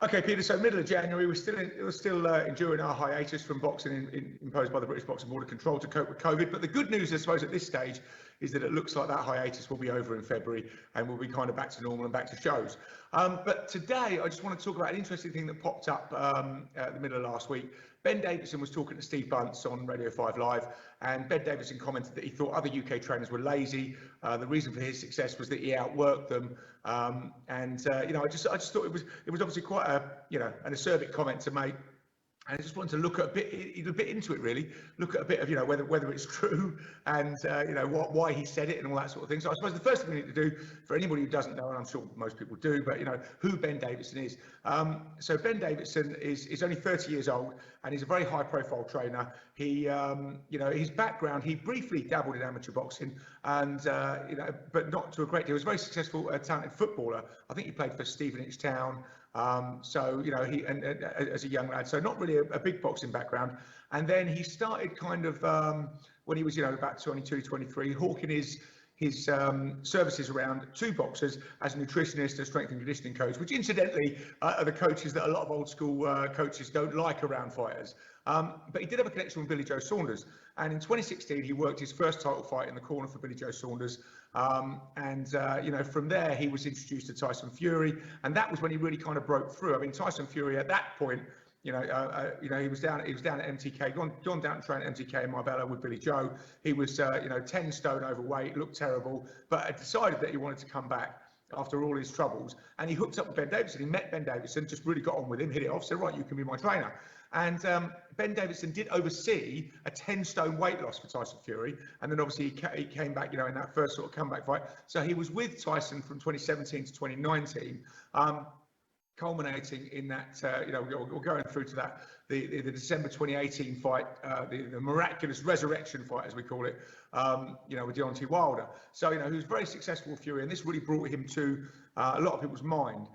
Okay, Peter. So middle of January, we're still enduring our hiatus from boxing imposed by the British Boxing Board of Control to cope with COVID. But the good news, I suppose, at this stage is that it looks like that hiatus will be over in February and we'll be kind of back to normal and back to shows. But today, I just want to talk about an interesting thing that popped up at the middle of last week. Ben Davison was talking to Steve Bunce on Radio 5 Live, and Ben Davison commented that he thought other UK trainers were lazy. The reason for his success was that he outworked them. I just thought it was obviously quite an acerbic comment to make. And I just wanted to look at a bit into it, really. Look at a bit of, whether it's true and, why he said it and all that sort of thing. So I suppose the first thing we need to do, for anybody who doesn't know, and I'm sure most people do, but, who Ben Davison is. So Ben Davison is only 30 years old, and he's a very high-profile trainer. He, his background, he briefly dabbled in amateur boxing, and, but not to a great deal. He was a very successful, talented footballer. I think he played for Stevenage Town. He as a young lad, so not really a big boxing background. And then he started kind of when he was about 22, 23, hawking his services around to boxers as a nutritionist, a strength and conditioning coach, which incidentally are the coaches that a lot of old school coaches don't like around fighters. But he did have a connection with Billy Joe Saunders, and in 2016 he worked his first title fight in the corner for Billy Joe Saunders. From there he was introduced to Tyson Fury, and that was when he really kind of broke through. I mean, Tyson Fury at that point, he was down at MTK, gone down to train at MTK in Marbella with Billy Joe. He was 10 stone overweight, looked terrible, but had decided that he wanted to come back after all his troubles, and he hooked up with Ben Davison. He met Ben Davison, just really got on with him, hit it off, said, right, you can be my trainer. And Ben Davison did oversee a 10-stone weight loss for Tyson Fury, and then obviously he came back, in that first sort of comeback fight. So he was with Tyson from 2017 to 2019, culminating in that, we're going through to that, the December 2018 fight, the miraculous resurrection fight, as we call it, with Deontay Wilder. So, he was very successful with Fury, and this really brought him to a lot of people's mind.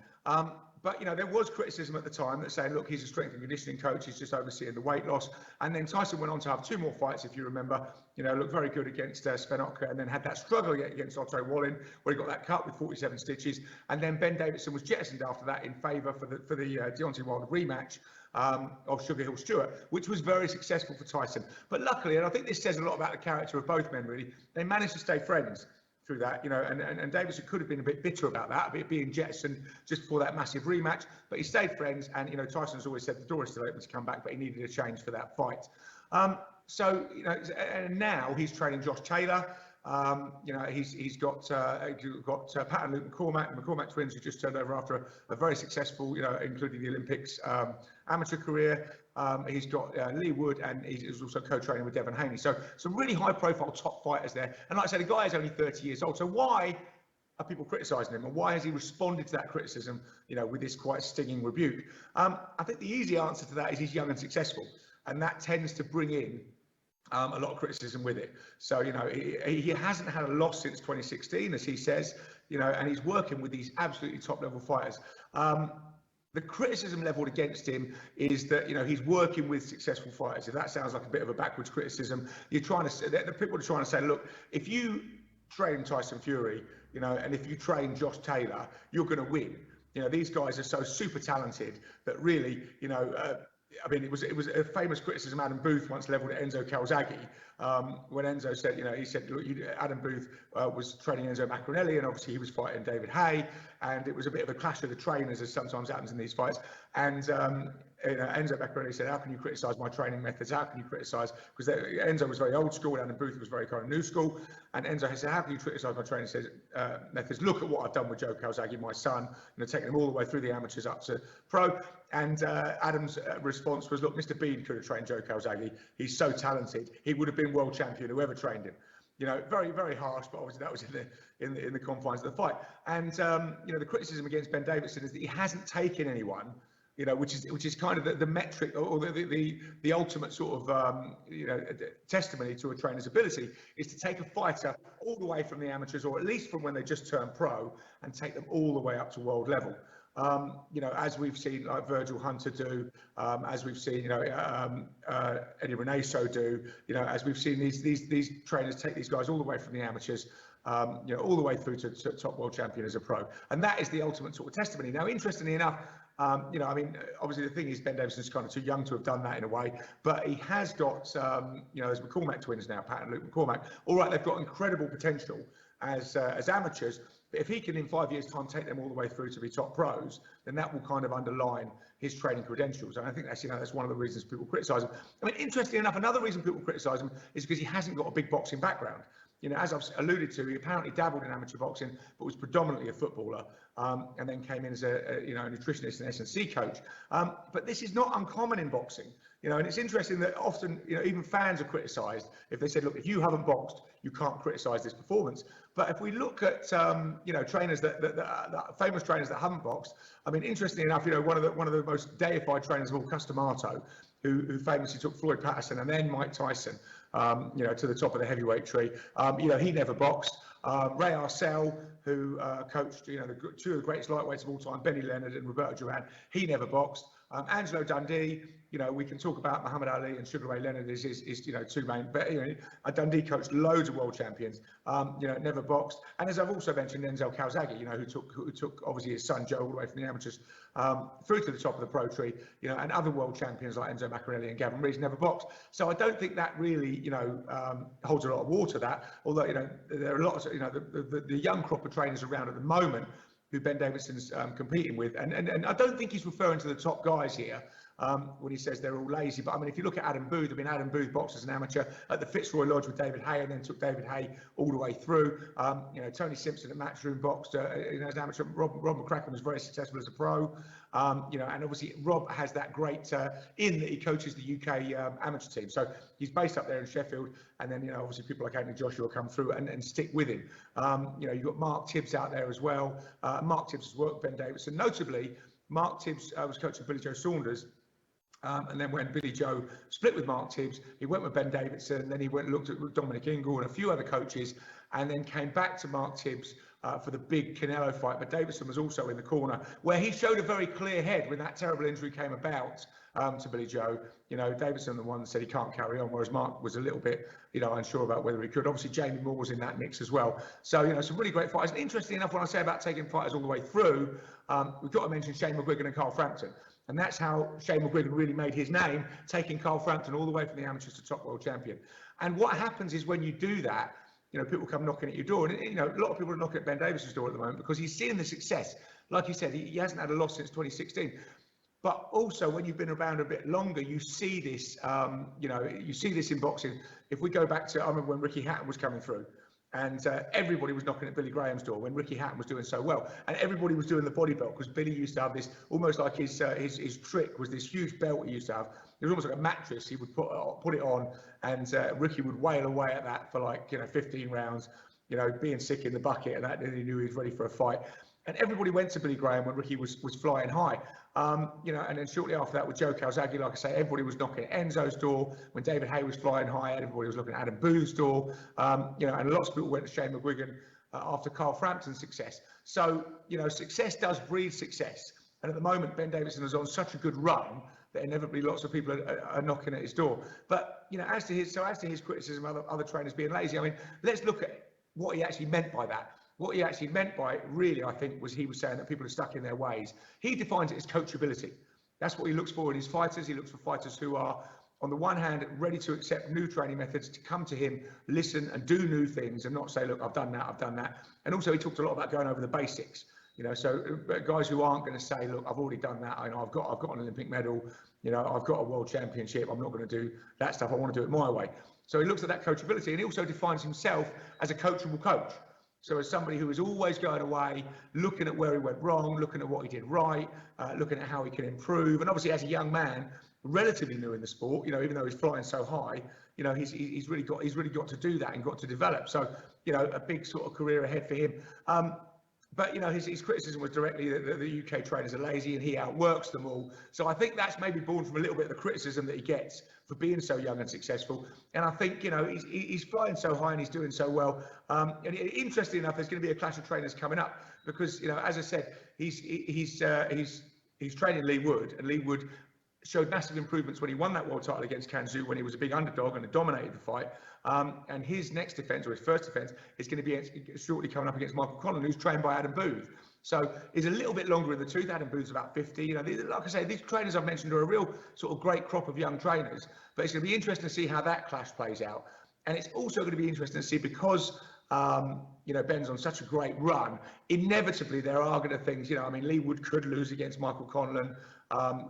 But, there was criticism at the time that saying, look, he's a strength and conditioning coach, he's just overseeing the weight loss. And then Tyson went on to have two more fights, if you remember, looked very good against Sven Otka, and then had that struggle against Otto Wallin, where he got that cut with 47 stitches. And then Ben Davison was jettisoned after that in favour for the Deontay Wilder rematch of Sugar Hill Stewart, which was very successful for Tyson. But luckily, and I think this says a lot about the character of both men, really, they managed to stay friends through that, and Davison could have been a bit bitter about that, being jettisoned just before that massive rematch, but he stayed friends, and Tyson's always said the door is still open to come back, but he needed a change for that fight. And now he's training Josh Taylor. He's got Pat and Luke McCormack twins, who just turned over after a very successful, including the Olympics amateur career. He's got Lee Wood, and he's also co-training with Devon Haney. So some really high-profile top fighters there. And like I said, the guy is only 30 years old. So why are people criticising him, and why has he responded to that criticism, with this quite stinging rebuke? I think the easy answer to that is he's young and successful, and that tends to bring in a lot of criticism with it. So, he hasn't had a loss since 2016, as he says, and he's working with these absolutely top-level fighters. The criticism leveled against him is that, he's working with successful fighters. If that sounds like a bit of a backwards criticism, the people are trying to say, look, if you train Tyson Fury, and if you train Josh Taylor, you're going to win. These guys are so super talented that really, it was a famous criticism Adam Booth once levelled at Enzo Calzaghe, when Enzo said, he said, look, Adam Booth was training Enzo Maccarinelli, and obviously he was fighting David Haye, and it was a bit of a clash of the trainers, as sometimes happens in these fights. And Enzo Maccarinelli said, how can you criticise my training methods? How can you criticise? Because Enzo was very old school, and Adam Booth was very kind of new school. And Enzo said, how can you criticise my training methods? Look at what I've done with Joe Calzaghe, my son, taking him all the way through the amateurs up to pro. And Adam's response was, look, Mr. Bean could have trained Joe Calzaghe. He's so talented. He would have been world champion, whoever trained him. Very, very harsh, but obviously that was in the confines of the fight. And the criticism against Ben Davison is that he hasn't taken anyone, which is kind of the metric, or the ultimate sort of testimony to a trainer's ability, is to take a fighter all the way from the amateurs, or at least from when they just turn pro, and take them all the way up to world level. As we've seen, like Virgil Hunter do, as we've seen, Eddie Reneso do, as we've seen these trainers take these guys all the way from the amateurs, all the way through to top world champion as a pro. And that is the ultimate sort of testimony. Now, interestingly enough, You know, I mean, obviously the thing is Ben Davison's kind of too young to have done that in a way, but he has got, you know, there's McCormack twins now, Pat and Luke McCormack. All right, they've got incredible potential as amateurs, but if he can in 5 years' time take them all the way through to be top pros, then that will kind of underline his training credentials. And I think that's, you know, that's one of the reasons people criticise him. I mean, interestingly enough, another reason people criticise him is because he hasn't got a big boxing background. You know, as I've alluded to, he apparently dabbled in amateur boxing, but was predominantly a footballer, and then came in as a you know, a nutritionist and S&C coach. But this is not uncommon in boxing, you know, and it's interesting that often, you know, even fans are criticised if they said, look, if you haven't boxed, you can't criticise this performance. But if we look at, you know, trainers that famous trainers that haven't boxed, I mean, interestingly enough, you know, one of the most deified trainers of all, Customato, who famously took Floyd Patterson and then Mike Tyson, you know, to the top of the heavyweight tree. You know, he never boxed. Ray Arcel, who coached, you know, two of the greatest lightweights of all time, Benny Leonard and Roberto Duran, he never boxed. Angelo Dundee, you know, we can talk about Muhammad Ali and Sugar Ray Leonard is you know, two main, but you know, Dundee coached loads of world champions, you know, never boxed. And as I've also mentioned, Denzel Calzaghe, you know, who took obviously his son Joe all the way from the amateurs through to the top of the pro tree, you know, and other world champions like Enzo Maccarinelli and Gavin Rees never boxed. So I don't think that really, you know, holds a lot of water, that, although, you know, there are lots of, you know, the young crop of trainers around at the moment who Ben Davison's competing with. And I don't think he's referring to the top guys here when he says they're all lazy. But I mean, if you look at Adam Booth, I mean, Adam Booth boxed as an amateur at the Fitzroy Lodge with David Hay, and then took David Hay all the way through. You know, Tony Simpson at Matchroom boxed, you know, as an amateur. Rob McCracken was very successful as a pro. You know, and obviously Rob has that great in that he coaches the UK amateur team. So he's based up there in Sheffield, and then, you know, obviously people like Anthony Joshua come through and stick with him. You know, you've got Mark Tibbs out there as well. Mark Tibbs has worked with Ben Davison. Notably, Mark Tibbs was coaching Billy Joe Saunders. And then when Billy Joe split with Mark Tibbs, he went with Ben Davidson, then he went and looked at Dominic Ingle and a few other coaches, and then came back to Mark Tibbs for the big Canelo fight. But Davidson was also in the corner, where he showed a very clear head when that terrible injury came about to Billy Joe. You know, Davidson, the one that said he can't carry on, whereas Mark was a little bit, you know, unsure about whether he could. Obviously, Jamie Moore was in that mix as well. So, you know, some really great fighters. And interesting enough, when I say about taking fighters all the way through, we've got to mention Shane McGuigan and Carl Frampton. And that's how Shane McGuigan really made his name, taking Carl Frampton all the way from the amateurs to top world champion. And what happens is when you do that, you know, people come knocking at your door. And, you know, a lot of people are knocking at Ben Davison's door at the moment because he's seeing the success. Like you said, he hasn't had a loss since 2016. But also, when you've been around a bit longer, you see this, you know, you see this in boxing. If we go back to, I remember when Ricky Hatton was coming through, and everybody was knocking at Billy Graham's door when Ricky Hatton was doing so well, and everybody was doing the body belt because Billy used to have this, almost like his trick was this huge belt he used to have. It was almost like a mattress. He would put it on, and Ricky would wail away at that for like, you know, 15 rounds, you know, being sick in the bucket, and that, then he knew he was ready for a fight. And everybody went to Billy Graham when Ricky was flying high. You know, and then shortly after that with Joe Calzaghe, like I say, everybody was knocking at Enzo's door. When David Hay was flying high, everybody was looking at Adam Booth's door. You know, and lots of people went to Shane McGuigan after Carl Frampton's success. So, you know, success does breed success. And at the moment, Ben Davison is on such a good run that inevitably lots of people are knocking at his door. But, you know, as to his criticism of other trainers being lazy, I mean, let's look at what he actually meant by that. What he actually meant by it, really, I think, was he was saying that people are stuck in their ways. He defines it as coachability. That's what he looks for in his fighters. He looks for fighters who are, on the one hand, ready to accept new training methods, to come to him, listen and do new things and not say, look, I've done that, I've done that. And also he talked a lot about going over the basics. You know, so guys who aren't going to say, look, I've already done that. I know I've got an Olympic medal. You know, I've got a world championship. I'm not going to do that stuff. I want to do it my way. So he looks at that coachability, and he also defines himself as a coachable coach. So as somebody who is always going away, looking at where he went wrong, looking at what he did right, looking at how he can improve. And obviously, as a young man, relatively new in the sport, you know, even though he's flying so high, you know, he's really got to do that and got to develop. So, you know, a big sort of career ahead for him. But, you know, his criticism was directly that the UK trainers are lazy and he outworks them all. So I think that's maybe born from a little bit of the criticism that he gets for being so young and successful. And I think, you know, he's flying so high and he's doing so well. And interestingly enough, there's going to be a clash of trainers coming up because, you know, as I said, he's training Lee Wood, and Lee Wood showed massive improvements when he won that world title against Kanzu, when he was a big underdog and had dominated the fight. And his next defence, or his first defence, is going to be shortly coming up against Michael Conlan, who's trained by Adam Booth. So he's a little bit longer in the tooth. Adam Booth's about 50. You know, like I say, these trainers I've mentioned are a real sort of great crop of young trainers. But it's going to be interesting to see how that clash plays out. And it's also going to be interesting to see, because you know, Ben's on such a great run, inevitably there are going to things, you know, I mean, Lee Wood could lose against Michael Conlan.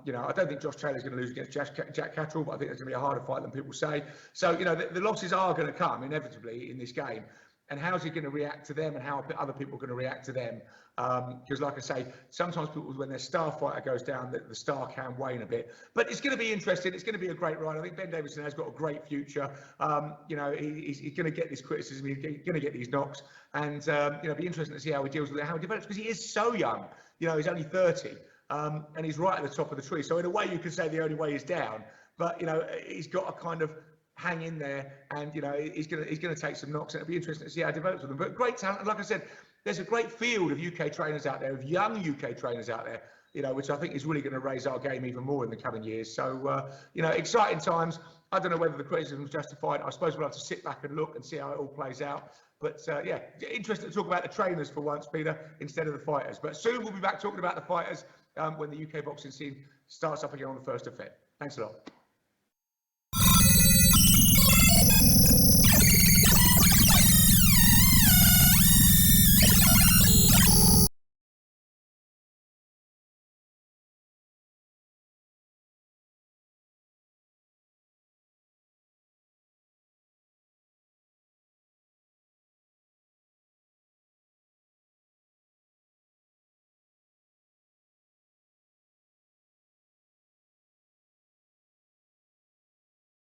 You know, I don't think Josh Taylor's going to lose against Jack Catterall, but I think it's going to be a harder fight than people say. So, you know, the losses are going to come inevitably in this game. And how's he going to react to them, and how are other people going to react to them? Because, like I say, sometimes people, when their star fighter goes down, the star can wane a bit. But it's going to be interesting. It's going to be a great ride. I think Ben Davison has got a great future. You know, he's going to get this criticism. He's going to get these knocks. And, you know, it'll be interesting to see how he deals with it, how he develops, because he is so young. You know, he's only 30. And he's right at the top of the tree. So in a way, you could say the only way is down. But, you know, he's got to kind of hang in there, and, you know, he's going to take some knocks, and it'll be interesting to see how he develops with them. But great talent. And like I said, there's a great field of UK trainers out there, of young UK trainers out there, you know, which I think is really going to raise our game even more in the coming years. So, you know, exciting times. I don't know whether the criticism was justified. I suppose we'll have to sit back and look and see how it all plays out. But yeah, interesting to talk about the trainers for once, Peter, instead of the fighters. But soon we'll be back talking about the fighters when the UK boxing scene starts up again on the 1st of February. Thanks a lot.